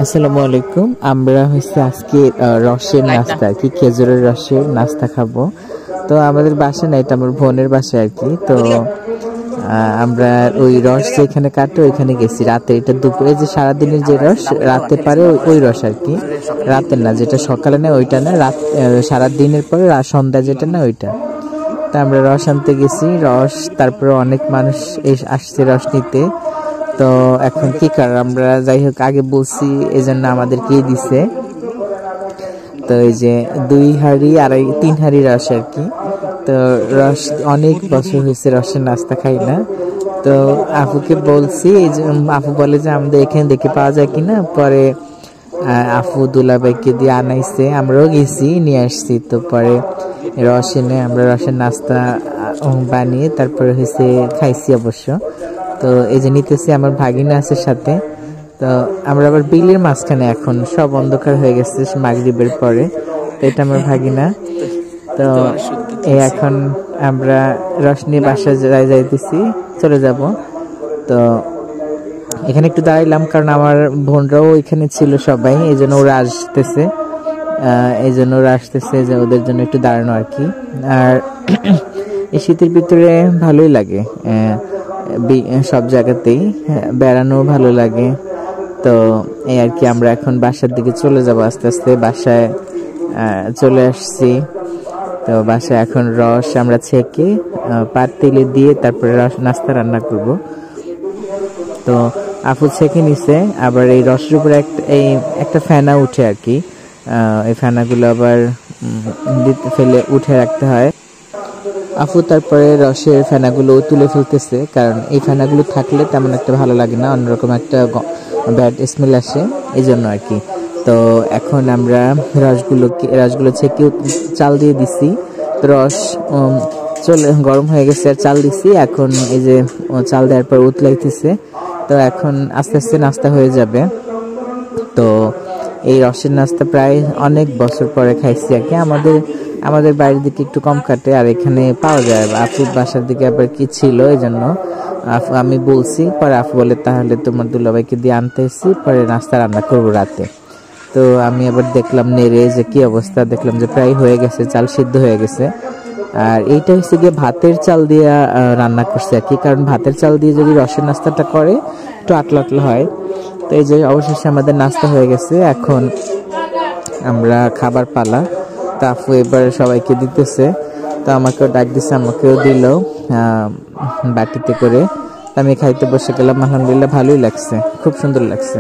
আসসালামু আলাইকুম। আমরা হচ্ছে আজকে রসের নাস্তা আর কি, খেজুরের রসের নাস্তা খাবো। তো আমাদের বাসা না, এটা আমার বোনের বাসা আর কি। তো আমরা ওই রস যেখানে কাটে ওইখানে গেছি রাতে। এটা দুপুরে যে সারাদিনের যে রস রাতে পারে ওই রস আর কি, রাতের না, যেটা সকালে নেয় ওইটা না, রাত সারাদিনের পরে সন্ধ্যা যেটা না ওইটা। তা আমরা রস আনতে গেছি, রস তারপরে অনেক মানুষ আসছে রস নিতে। তো এখন কি কর, আমরা যাই হোক আগে বলছি এই জন্য আমাদেরকে দিছে। তো এই যে 2 হাঁড়ি 3 হাঁড়ি রস আর কি। তো রস অনেক বছর হয়েছে রসের নাস্তা খাই না। তো আপুকে বলছি, আপু বলে যে আমাদের এখানে দেখে পাওয়া যায় কিনা। পরে আপু দুলাভাইকে দিয়ে আনাইছে, আমরাও গেছি নিয়ে আসছি। তো পরে রস এনে আমরা রসের নাস্তা বানিয়ে তারপরে হয়েছে খাইছি অবশ্য। তো এই যে নিতেছি, আমার ভাগিনা আছে সাথে। তো আমরা আবার বিলের মাঝখানে, এখন সব অন্ধকার হয়ে গেছে মাগরিবের পরে। তো এটা আমার ভাগিনা। তো এই এখন আমরা রস নিয়ে বাসায় যাইতেছি, চলে যাব। তো এখানে একটু দাঁড়াইলাম কারণ আমার বোনরাও এখানে ছিল সবাই, এই জন্য ওরা আসতেছে, যে ওদের জন্য একটু দাঁড়ানো আর কি। আর এই শীতের ভিতরে ভালোই লাগে সব জায়গাতেই, বেড়ানো ভালো লাগে। তো এই আর কি, আমরা এখন বাসার দিকে চলে যাব আস্তে আস্তে। বাসায় চলে আসছি। তো বাসায় এখন রস আমরা ছেঁকে পাতিলে দিয়ে তারপরে রস নাস্তা রান্না করব। তো আপু ছেঁকে নিছে, আবার এই রসের উপরে একটা ফেনা উঠে আর কি। এই ফেনাগুলো আবার ফেলে উঠে রাখতে হয়। আপু তারপরে রসের ফেনাগুলো তুলে ফেলতেছে, কারণ এই ফেনাগুলো থাকলে তেমন একটা ভালো লাগে না, অন্যরকম একটা ব্যাড স্মেল আসে, এই জন্য আর কি। তো এখন আমরা রসগুলো ছেঁকে চাল দিয়ে দিছি। তো রস গরম হয়ে গেছে আর চাল দিছি। এখন এই যে চাল দেওয়ার পর উতলাইতেছে। তো এখন আস্তে আস্তে নাস্তা হয়ে যাবে। তো এই রসের নাস্তা প্রায় অনেক বছর পরে খাইছি আর কি। আমাদের বাইরের দিকে একটু কম কাটে, আর এখানে পাওয়া যায়। আপুর বাসার দিকে আবার কি ছিল, এই জন্য আমি বলছি। পরে আপু বলে তাহলে তোমার দুলাভাইকে দিয়ে আনতেছি, পরে নাস্তা রান্না করবো রাতে। তো আমি আবার দেখলাম নেড়ে যে কি অবস্থা, দেখলাম যে প্রায় হয়ে গেছে, চাল সিদ্ধ হয়ে গেছে। আর এইটা হচ্ছে গিয়ে ভাতের চাল দিয়ে রান্না করছে আর কি, কারণ ভাতের চাল দিয়ে যদি রসের নাস্তাটা করে একটু আটলা হয়। তো এই যে অবশেষে আমাদের নাস্তা হয়ে গেছে, এখন আমরা খাবার পালা। তা আপু এবার সবাইকে দিতেছে। তো আমাকেও ডাক দিছে, আমাকেও দিল বাটিতে করে। আমি খাইতে বসে গেলাম। আলহামদুলিল্লাহ ভালোই লাগছে, খুব সুন্দর লাগছে।